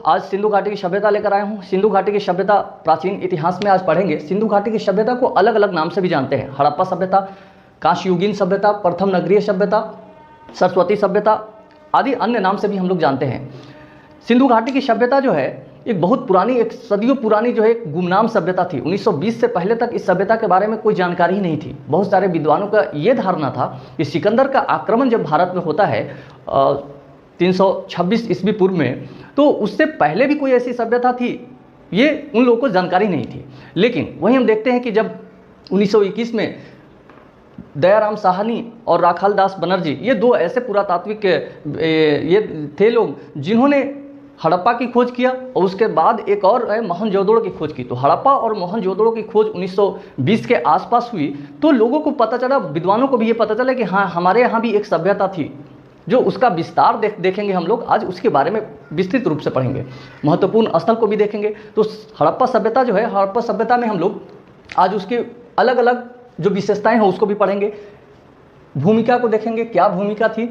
आज सिंधु घाटी की सभ्यता लेकर आया हूँ। सिंधु घाटी की सभ्यता प्राचीन इतिहास में आज पढ़ेंगे। सिंधु घाटी की सभ्यता को अलग अलग नाम से भी जानते हैं। हड़प्पा सभ्यता, कांस्ययुगीन सभ्यता, प्रथम नगरीय सभ्यता, सरस्वती सभ्यता आदि अन्य नाम से भी हम लोग जानते हैं। सिंधु घाटी की सभ्यता जो है एक बहुत पुरानी, एक सदियों पुरानी जो है एक गुमनाम सभ्यता थी। 1920 से पहले तक इस सभ्यता के बारे में कोई जानकारी ही नहीं थी। बहुत सारे विद्वानों का ये धारणा था कि सिकंदर का आक्रमण जब भारत में होता है 326 ईस्वी पूर्व में, तो उससे पहले भी कोई ऐसी सभ्यता थी, ये उन लोगों को जानकारी नहीं थी। लेकिन वहीं हम देखते हैं कि जब 1921 में दयाराम साहनी और राखाल दास बनर्जी, ये दो ऐसे पुरातात्विक ये थे लोग जिन्होंने हड़प्पा की खोज किया और उसके बाद एक और है मोहनजोदड़ो की खोज की। तो हड़प्पा और मोहनजोदड़ो की खोज 1920 के आसपास हुई, तो लोगों को पता चला, विद्वानों को भी ये पता चला कि हाँ, हमारे यहाँ भी एक सभ्यता थी। जो उसका विस्तार देखेंगे हम लोग आज, उसके बारे में विस्तृत रूप से पढ़ेंगे, महत्वपूर्ण स्थल को भी देखेंगे। तो हड़प्पा सभ्यता जो है, हड़प्पा सभ्यता में हम लोग आज उसके अलग अलग जो विशेषताएं हैं उसको भी पढ़ेंगे। भूमिका को देखेंगे, क्या भूमिका थी,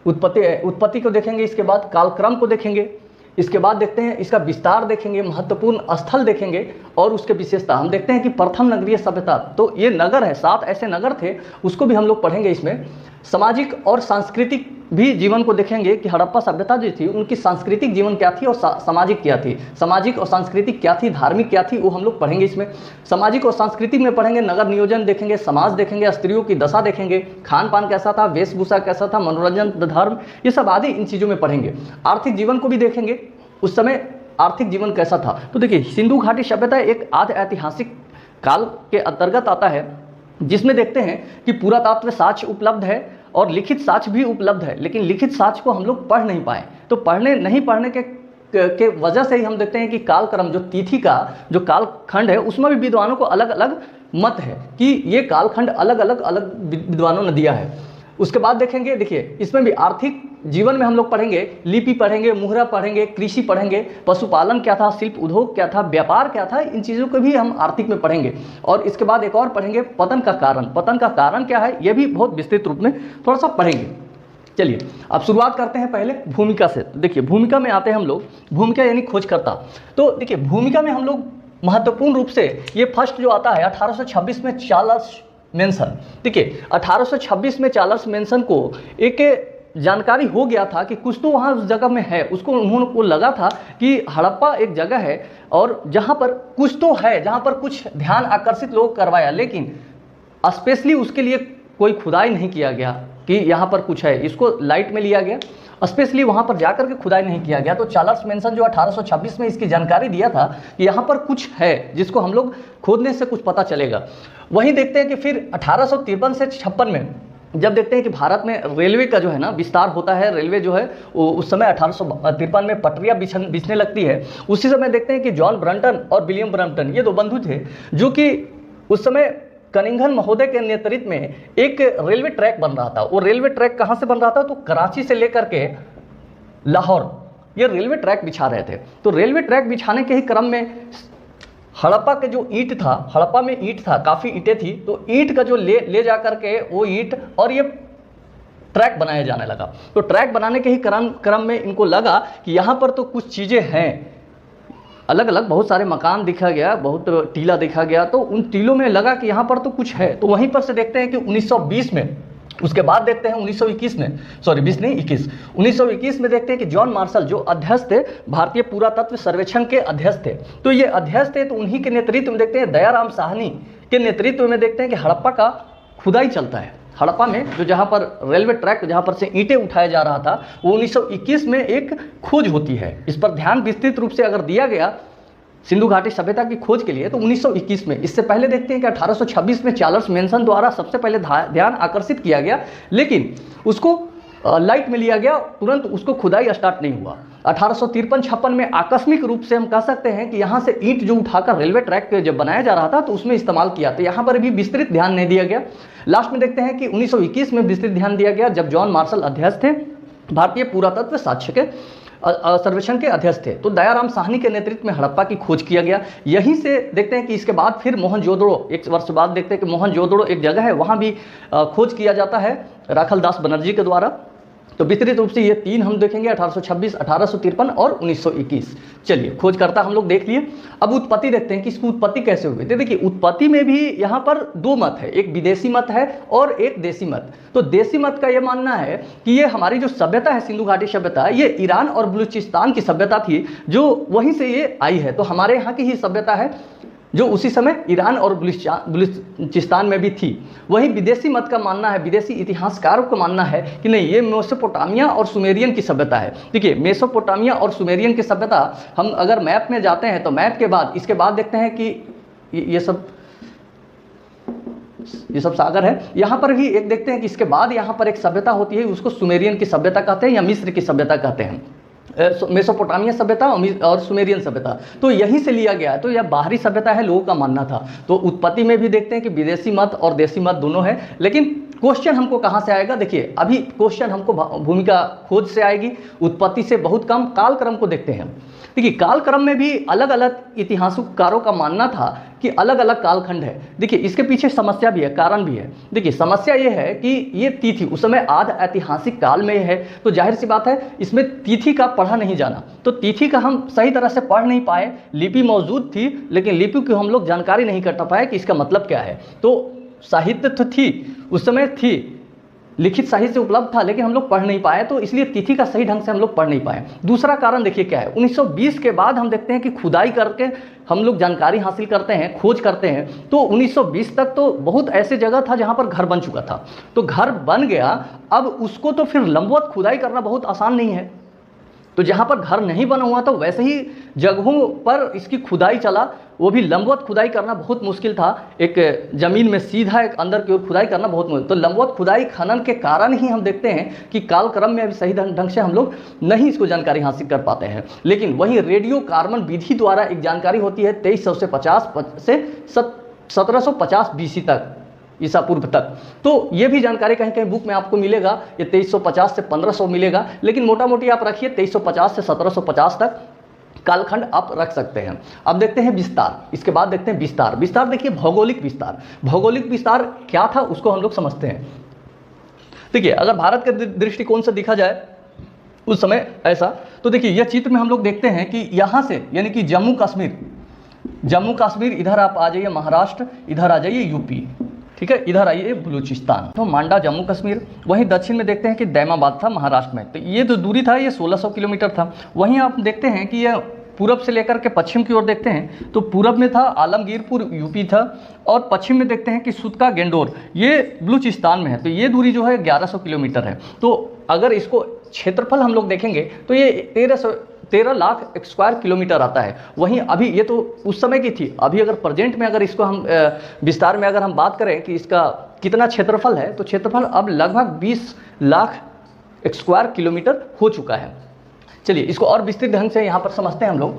उत्पत्ति को देखेंगे, इसके बाद कालक्रम को देखेंगे, इसके बाद देखते हैं इसका विस्तार देखेंगे, महत्वपूर्ण स्थल देखेंगे और उसके विशेषता। हम देखते हैं कि प्रथम नगरीय सभ्यता, तो ये नगर है, 7 ऐसे नगर थे, उसको भी हम लोग पढ़ेंगे इसमें। सामाजिक और सांस्कृतिक भी जीवन को देखेंगे कि हड़प्पा सभ्यता जो थी उनकी सांस्कृतिक जीवन क्या थी और सामाजिक क्या थी, सामाजिक और सांस्कृतिक क्या थी, धार्मिक क्या थी, वो हम लोग पढ़ेंगे इसमें। सामाजिक और सांस्कृतिक में पढ़ेंगे नगर नियोजन देखेंगे, समाज देखेंगे, स्त्रियों की दशा देखेंगे, खान पान कैसा था, वेशभूषा कैसा था, मनोरंजन, धर्म, ये सब आदि इन चीज़ों में पढ़ेंगे। आर्थिक जीवन को भी देखेंगे, उस समय आर्थिक जीवन कैसा था। तो देखिए, सिंधु घाटी सभ्यता एक आध ऐतिहासिक काल के अंतर्गत आता है, जिसमें देखते हैं कि पुरातत्व साक्ष्य उपलब्ध है और लिखित साक्ष्य भी उपलब्ध है। लेकिन लिखित साक्ष्य को हम लोग पढ़ नहीं पाए, तो नहीं पढ़ने के वजह से ही हम देखते हैं कि कालक्रम, जो तिथि का जो कालखंड है, उसमें भी विद्वानों को अलग अलग मत है कि ये कालखंड अलग अलग विद्वानों ने दिया है। उसके बाद देखेंगे, देखिए इसमें भी आर्थिक जीवन में हम लोग पढ़ेंगे, लिपि पढ़ेंगे, मुहरा पढ़ेंगे, कृषि पढ़ेंगे, पशुपालन क्या था, शिल्प उद्योग क्या था, व्यापार क्या था, इन चीज़ों को भी हम आर्थिक में पढ़ेंगे। और इसके बाद एक और पढ़ेंगे पतन का कारण। पतन का कारण क्या है, ये भी बहुत विस्तृत रूप में थोड़ा सा पढ़ेंगे। चलिए अब शुरुआत करते हैं पहले भूमिका से। देखिए भूमिका में आते हैं हम लोग, भूमिका यानी खोजकर्ता। तो देखिए भूमिका में हम लोग महत्वपूर्ण रूप से ये फर्स्ट जो आता है 1826 में चार्ल्स मेंसन। देखिए 1826 में चार्ल्स मेंसन को एक जानकारी हो गया था कि कुछ तो वहाँ उस जगह में है। उन्होंने को लगा था कि हड़प्पा एक जगह है और जहाँ पर कुछ तो है, जहाँ पर कुछ ध्यान आकर्षित लोग करवाया, लेकिन स्पेशली उसके लिए कोई खुदाई नहीं किया गया कि यहाँ पर कुछ है। इसको लाइट में लिया गया, स्पेशली वहाँ पर जाकर के खुदाई नहीं किया गया। तो चार्ल्स मेंसन जो 1826 में इसकी जानकारी दिया था कि यहाँ पर कुछ है जिसको हम लोग खोदने से कुछ पता चलेगा। वहीं देखते हैं कि फिर 1853 से 56 में जब देखते हैं कि भारत में रेलवे का जो है ना विस्तार होता है, रेलवे जो है उस समय 1853 में पटरियाँ बिछने लगती है। उसी समय देखते हैं कि जॉन ब्रंटन और विलियम ब्रंटन, ये दो बंधु थे जो कि उस समय कनिंघन महोदय के नेतृत्व में एक रेलवे ट्रैक बन रहा था। वो रेलवे ट्रैक कहाँ से बन रहा था, तो कराची से लेकर के लाहौर ये रेलवे ट्रैक बिछा रहे थे। तो रेलवे ट्रैक बिछाने के ही क्रम में हड़प्पा के जो ईंट था, हड़प्पा में ईंट था, काफ़ी ईंटें थी, तो ईंट का जो ले जा करके वो ईंट और ये ट्रैक बनाया जाने लगा। तो ट्रैक बनाने के ही क्रम में इनको लगा कि यहाँ पर तो कुछ चीज़ें हैं, अलग अलग बहुत सारे मकान दिखा गया, बहुत टीला देखा गया, तो उन टीलों में लगा कि यहाँ पर तो कुछ है। तो वहीं पर से देखते हैं कि 1920 में, उसके बाद देखते हैं 1921 में, सॉरी 20 नहीं 21, 1921 में देखते हैं कि जॉन मार्शल जो अध्यक्ष थे, भारतीय पुरातत्व सर्वेक्षण के अध्यक्ष थे। तो ये अध्यक्ष थे, तो उन्हीं के नेतृत्व में देखते हैं, दयाराम साहनी के नेतृत्व में देखते हैं कि हड़प्पा का खुदाई चलता है। हड़प्पा में जो जहाँ पर रेलवे ट्रैक, जहाँ पर से ईंटें उठाया जा रहा था, वो 1921 में एक खोज होती है। इस पर ध्यान विस्तृत रूप से अगर दिया गया सिंधु घाटी सभ्यता की खोज के लिए तो 1921 में। इससे पहले देखते हैं कि 1826 में चार्ल्स मेंसन द्वारा सबसे पहले ध्यान आकर्षित किया गया, लेकिन उसको लाइट में लिया गया, तुरंत उसको खुदाई स्टार्ट नहीं हुआ। 1853-56 में आकस्मिक रूप से हम कह सकते हैं कि यहाँ से ईंट जो उठाकर रेलवे ट्रैक जब बनाया जा रहा था तो उसमें इस्तेमाल किया, तो यहाँ पर भी विस्तृत ध्यान नहीं दिया गया। लास्ट में देखते हैं कि 1921 में विस्तृत ध्यान दिया गया, जब जॉन मार्शल अध्यक्ष थे, भारतीय पुरातत्व साक्ष्य के सर्वेक्षण के अध्यक्ष थे। तो दयाराम साहनी के नेतृत्व में हड़प्पा की खोज किया गया। यहीं से देखते हैं कि इसके बाद फिर मोहनजोदड़ो, एक वर्ष बाद देखते हैं कि मोहनजोदड़ो एक जगह है, वहाँ भी खोज किया जाता है राखाल दास बनर्जी के द्वारा। तो विस्तृत रूप से ये 3 हम देखेंगे, 1826, 1853 और 1921। चलिए खोजकर्ता हम लोग देख लिए। अब उत्पत्ति देखते हैं कि इसकी उत्पत्ति कैसे हुई। तो देखिए उत्पत्ति में भी यहाँ पर 2 मत है, एक विदेशी मत है और एक देशी मत। तो देशी मत का ये मानना है कि ये हमारी जो सभ्यता है सिंधु घाटी सभ्यता, ये ईरान और बलूचिस्तान की सभ्यता थी, जो वहीं से ये आई है। तो हमारे यहाँ की ही सभ्यता है जो उसी समय ईरान और बलूचिस्तान में भी थी। वहीं विदेशी मत का मानना है, विदेशी इतिहासकारों का मानना है कि नहीं, ये मेसोपोटामिया और सुमेरियन की सभ्यता है। देखिए मेसोपोटामिया और सुमेरियन की सभ्यता, हम अगर मैप में जाते हैं तो मैप के बाद इसके बाद देखते हैं कि ये सब सागर है। यहाँ पर भी एक देखते हैं कि इसके बाद यहाँ पर एक सभ्यता होती है, उसको सुमेरियन की सभ्यता कहते हैं या मिस्र की सभ्यता कहते हैं। मेसोपोटामिया सभ्यता और सुमेरियन सभ्यता, तो यहीं से लिया गया है। तो यह बाहरी सभ्यता है, लोगों का मानना था। तो उत्पत्ति में भी देखते हैं कि विदेशी मत और देशी मत दोनों है। लेकिन क्वेश्चन हमको कहाँ से आएगा, देखिए अभी क्वेश्चन हमको भूमिका खोज से आएगी, उत्पत्ति से बहुत कम। कालक्रम को देखते हैं। देखिए कालक्रम में भी अलग अलग इतिहासकारों का मानना था कि अलग अलग कालखंड है। देखिए इसके पीछे समस्या भी है, कारण भी है। देखिए समस्या ये है कि ये तिथि उस समय आध ऐतिहासिक काल में है, तो जाहिर सी बात है इसमें तिथि का पढ़ा नहीं जाना। तो तिथि का हम सही तरह से पढ़ नहीं पाए। लिपि मौजूद थी लेकिन लिपि की हम लोग जानकारी नहीं कर पाए कि इसका मतलब क्या है। तो साहित्य तो थी उस समय, थी लिखित साहित्य उपलब्ध था, लेकिन हम लोग पढ़ नहीं पाए, तो इसलिए तिथि का सही ढंग से हम लोग पढ़ नहीं पाए। दूसरा कारण देखिए क्या है, 1920 के बाद हम देखते हैं कि खुदाई करके हम लोग जानकारी हासिल करते हैं, खोज करते हैं। तो 1920 तक तो बहुत ऐसे जगह था जहां पर घर बन चुका था। तो घर बन गया, अब उसको तो फिर लंबवत खुदाई करना बहुत आसान नहीं है। तो जहाँ पर घर नहीं बना हुआ था वैसे ही जगहों पर इसकी खुदाई चला, वो भी लंबवत खुदाई करना बहुत मुश्किल था। एक ज़मीन में सीधा एक अंदर की ओर खुदाई करना बहुत मुश्किल। तो लंबवत खुदाई खनन के कारण ही हम देखते हैं कि कालक्रम में अभी सही ढंग से हम लोग नहीं इसको जानकारी हासिल कर पाते हैं। लेकिन वहीं रेडियो कार्बन विधि द्वारा एक जानकारी होती है 2350 से 1750 BC तक, ईसा पूर्व तक। तो ये भी जानकारी कहीं कहीं बुक में आपको मिलेगा, ये 2350 से 1500 मिलेगा। लेकिन मोटा मोटी आप रखिए 2350 से 1750 तक कालखंड आप रख सकते हैं। अब देखते हैं विस्तार, इसके बाद देखते हैं विस्तार। विस्तार देखिए भौगोलिक विस्तार। भौगोलिक विस्तार क्या था उसको हम लोग समझते हैं। देखिए अगर भारत के दृष्टिकोण से देखा जाए उस समय ऐसा, तो देखिए यह चित्र में हम लोग देखते हैं कि यहाँ से यानी कि जम्मू कश्मीर इधर आप आ जाइए महाराष्ट्र, इधर आ जाइए यूपी, ठीक है, इधर आइए बलूचिस्तान, तो मांडा जम्मू कश्मीर। वहीं दक्षिण में देखते हैं कि दैमाबाद था महाराष्ट्र में। तो ये जो दूरी था ये 1600 किलोमीटर था। वहीं आप देखते हैं कि यह पूरब से लेकर के पश्चिम की ओर देखते हैं तो पूरब में था आलमगीरपुर यूपी था, और पश्चिम में देखते हैं कि सुतका गेंडोर ये बलूचिस्तान में है। तो ये दूरी जो है 1100 किलोमीटर है। तो अगर इसको क्षेत्रफल हम लोग देखेंगे तो ये 13 लाख स्क्वायर किलोमीटर आता है। वहीं अभी ये तो उस समय की थी, अभी अगर प्रेजेंट में अगर इसको हम विस्तार में अगर हम बात करें कि इसका कितना क्षेत्रफल है, तो क्षेत्रफल अब लगभग 20 लाख स्क्वायर किलोमीटर हो चुका है। चलिए इसको और विस्तृत ढंग से यहाँ पर समझते हैं हम लोग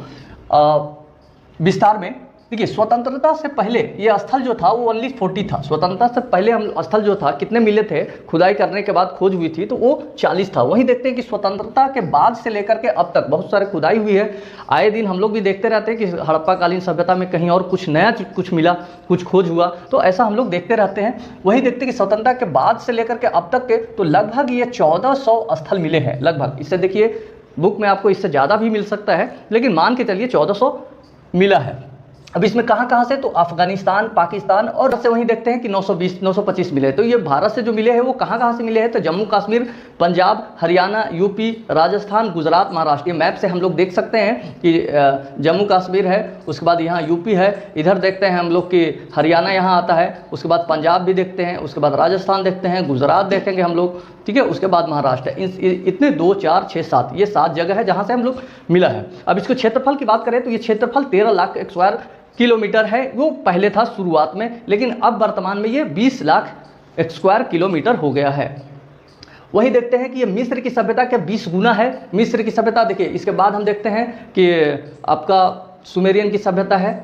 विस्तार में। देखिए स्वतंत्रता से पहले ये स्थल जो था वो ओनली 40 था। स्वतंत्रता से पहले हम स्थल जो था कितने मिले थे, खुदाई करने के बाद खोज हुई थी तो वो 40 था। वहीं देखते हैं कि स्वतंत्रता के बाद से लेकर के अब तक बहुत सारे खुदाई हुई है। आए दिन हम लोग भी देखते रहते हैं कि हड़प्पा कालीन सभ्यता में कहीं और कुछ नया कुछ मिला, कुछ खोज हुआ, तो ऐसा हम लोग देखते रहते हैं। वहीं देखते हैं कि स्वतंत्रता के बाद से लेकर के अब तक के तो लगभग ये 1400 स्थल मिले हैं लगभग। इससे देखिए बुक में आपको इससे ज़्यादा भी मिल सकता है, लेकिन मान के चलिए 1400 मिला है। अब इसमें कहाँ से, तो अफगानिस्तान, पाकिस्तान और से वहीं देखते हैं कि 925 मिले। तो ये भारत से जो मिले हैं वो कहाँ से मिले हैं, तो जम्मू कश्मीर, पंजाब, हरियाणा, यूपी, राजस्थान, गुजरात, महाराष्ट्र। ये मैप से हम लोग देख सकते हैं कि जम्मू कश्मीर है, उसके बाद यहाँ यूपी है, इधर देखते हैं हम लोग कि हरियाणा यहाँ आता है, उसके बाद पंजाब भी देखते हैं, उसके बाद राजस्थान देखते हैं, गुजरात देखेंगे हम लोग, ठीक है, उसके बाद महाराष्ट्र। इतने 2, 4, 6, 7 ये 7 जगह है जहाँ से हम लोग मिला है। अब इसको क्षेत्रफल की बात करें तो ये क्षेत्रफल 13 लाख स्क्वायर किलोमीटर है। वो पहले था शुरुआत में, लेकिन अब वर्तमान में ये 20 लाख स्क्वायर किलोमीटर हो गया है। वही देखते हैं कि ये मिस्र की सभ्यता के 20 गुना है। मिस्र की सभ्यता देखिए, इसके बाद हम देखते हैं कि आपका सुमेरियन की सभ्यता है।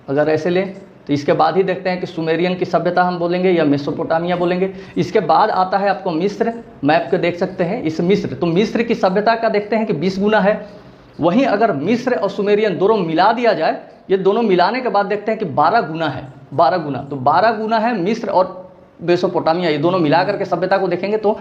अगर ऐसे लें तो इसके बाद ही देखते हैं कि सुमेरियन की सभ्यता हम बोलेंगे या मेसोपोटामिया बोलेंगे। इसके बाद आता है आपको मिस्र, मैप के देख सकते हैं इस मिस्र। तो मिस्र की सभ्यता का देखते हैं कि 20 गुना है। वहीं अगर मिस्र और सुमेरियन दोनों मिला दिया जाए, ये दोनों मिलाने के बाद देखते हैं कि 12 गुना है, 12 गुना। तो 12 गुना है मिस्र और मेसोपोटामिया, ये दोनों मिला करके सभ्यता को देखेंगे तो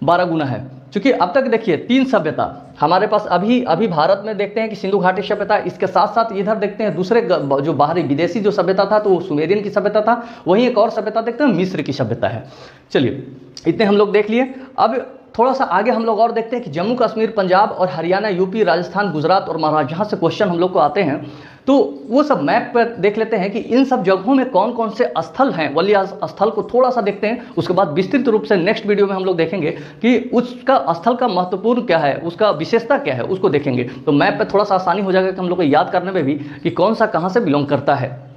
12 गुना है। क्योंकि अब तक देखिए 3 सभ्यता हमारे पास अभी भारत में देखते हैं कि सिंधु घाटी सभ्यता, इसके साथ साथ इधर देखते हैं दूसरे जो बाहरी विदेशी जो सभ्यता था तो वो सुमेरियन की सभ्यता था, वहीं एक और सभ्यता देखते हैं मिस्र की सभ्यता है। चलिए इतने हम लोग देख लिए। अब थोड़ा सा आगे हम लोग और देखते हैं कि जम्मू कश्मीर, पंजाब और हरियाणा, यूपी, राजस्थान, गुजरात और महाराष्ट्र, जहाँ से क्वेश्चन हम लोग को आते हैं तो वो सब मैप पर देख लेते हैं कि इन सब जगहों में कौन कौन से स्थल हैं, वलीय स्थल को थोड़ा सा देखते हैं। उसके बाद विस्तृत रूप से नेक्स्ट वीडियो में हम लोग देखेंगे कि उसका स्थल का महत्वपूर्ण क्या है, उसका विशेषता क्या है, उसको देखेंगे। तो मैप पर थोड़ा सा आसानी हो जाएगा कि हम लोग को याद करने में भी कि कौन सा कहाँ से बिलोंग करता है।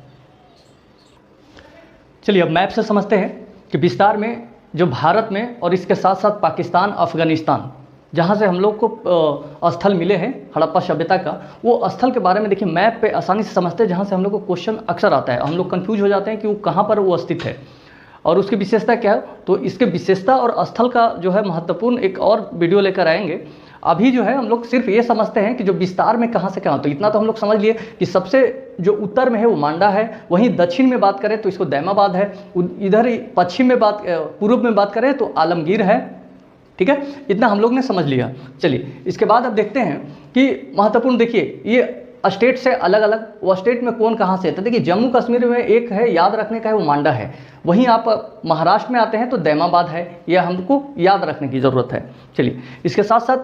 चलिए अब मैप से समझते हैं कि विस्तार में जो भारत में और इसके साथ साथ पाकिस्तान, अफगानिस्तान, जहाँ से हम लोग को स्थल मिले हैं हड़प्पा सभ्यता का, वो स्थल के बारे में देखिए मैप पे आसानी से समझते हैं, जहाँ से हम लोग को क्वेश्चन अक्सर आता है। हम लोग कंफ्यूज हो जाते हैं कि वो कहाँ पर वो स्थित है और उसकी विशेषता क्या है। तो इसके विशेषता और स्थल का जो है महत्वपूर्ण एक और वीडियो लेकर आएंगे। अभी जो है हम लोग सिर्फ ये समझते हैं कि जो विस्तार में कहाँ से कहाँ, तो इतना तो हम लोग समझ लिए कि सबसे जो उत्तर में है वो मांडा है, वहीं दक्षिण में बात करें तो इसको दैमाबाद है, इधर पश्चिम में पूर्व में बात करें तो आलमगीर है। ठीक है, इतना हम लोग ने समझ लिया। चलिए इसके बाद अब देखते हैं कि महत्वपूर्ण देखिए ये स्टेट से अलग अलग, वो स्टेट में कौन कहाँ से है। तो देखिए जम्मू कश्मीर में एक है याद रखने का है, वो मांडा है। वहीं आप महाराष्ट्र में आते हैं तो दैमाबाद है, यह हमको याद रखने की ज़रूरत है। चलिए इसके साथ साथ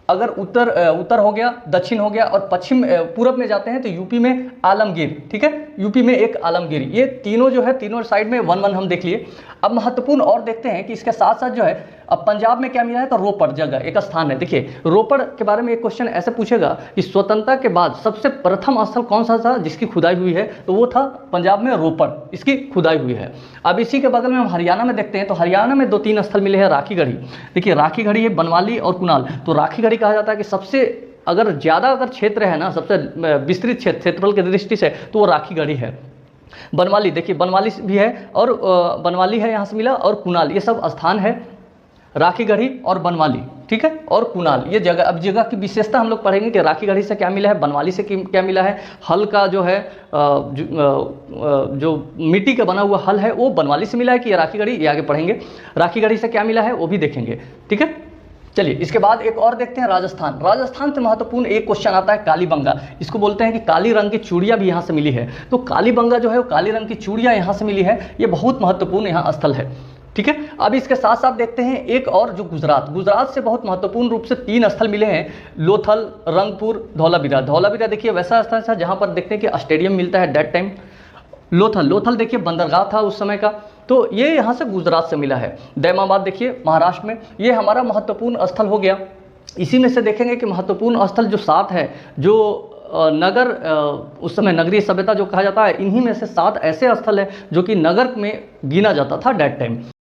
अगर उत्तर हो गया, दक्षिण हो गया और पश्चिम पूरब में जाते हैं तो यूपी में आलमगीर। ठीक है, यूपी में एक आलमगीर, ये तीनों जो है तीनों साइड में 1-1 हम देख लिए। अब महत्वपूर्ण और देखते हैं कि इसके साथ साथ जो है अब पंजाब में क्या मिला है, तो रोपड़ जगह एक स्थान है। देखिए रोपड़ के बारे में एक क्वेश्चन ऐसे पूछेगा कि स्वतंत्रता के बाद सबसे प्रथम स्थल कौन सा था जिसकी खुदाई हुई है, तो वो था पंजाब में रोपड़, इसकी खुदाई हुई है। अब इसी के बगल में हम हरियाणा में देखते हैं तो हरियाणा में 2-3 स्थल मिले हैं। राखीगढ़ी, देखिए राखीगढ़ी है, बनवाली और कुनाल। तो राखीगढ़ी कहा जाता है कि सबसे अगर ज़्यादा क्षेत्र है ना, सबसे विस्तृत क्षेत्रफल की दृष्टि से, तो वो राखीगढ़ी है। बनवाली देखिए, बनवाली भी है और बनवाली है यहाँ से मिला, और कुनाल, ये सब स्थान है, राखीगढ़ी और बनवाली। ठीक है, और कुनाल ये जगह। अब जगह की विशेषता हम लोग पढ़ेंगे कि राखीगढ़ी से क्या मिला है, बनवाली से क्या मिला है। हल का जो है जो मिट्टी का बना हुआ हल है वो बनवाली से मिला है कि राखीगढ़ी, ये आगे पढ़ेंगे। राखीगढ़ी से क्या मिला है वो भी देखेंगे। ठीक है, चलिए इसके बाद एक और देखते हैं राजस्थान। राजस्थान से महत्वपूर्ण एक क्वेश्चन आता है कालीबंगा, इसको बोलते हैं कि काली रंग की चूड़ियाँ भी यहाँ से मिली है। तो कालीबंगा जो है वो काली रंग की चूड़ियाँ यहाँ से मिली है, ये बहुत महत्वपूर्ण यहाँ स्थल है। ठीक है, अब इसके साथ साथ देखते हैं एक और जो गुजरात से बहुत महत्वपूर्ण रूप से 3 स्थल मिले हैं, लोथल, रंगपुर, धौलावीरा। धौलावीरा देखिए वैसा स्थल था जहाँ पर देखते हैं कि स्टेडियम मिलता है डेट टाइम। लोथल देखिए बंदरगाह था उस समय का, तो ये यहाँ से गुजरात से मिला है। दैमाबाद देखिए महाराष्ट्र में, ये हमारा महत्वपूर्ण स्थल हो गया। इसी में से देखेंगे कि महत्वपूर्ण स्थल जो 7 है, जो नगर उस समय नगरीय सभ्यता जो कहा जाता है, इन्हीं में से 7 ऐसे स्थल हैं जो कि नगर में गिना जाता था डेट टाइम।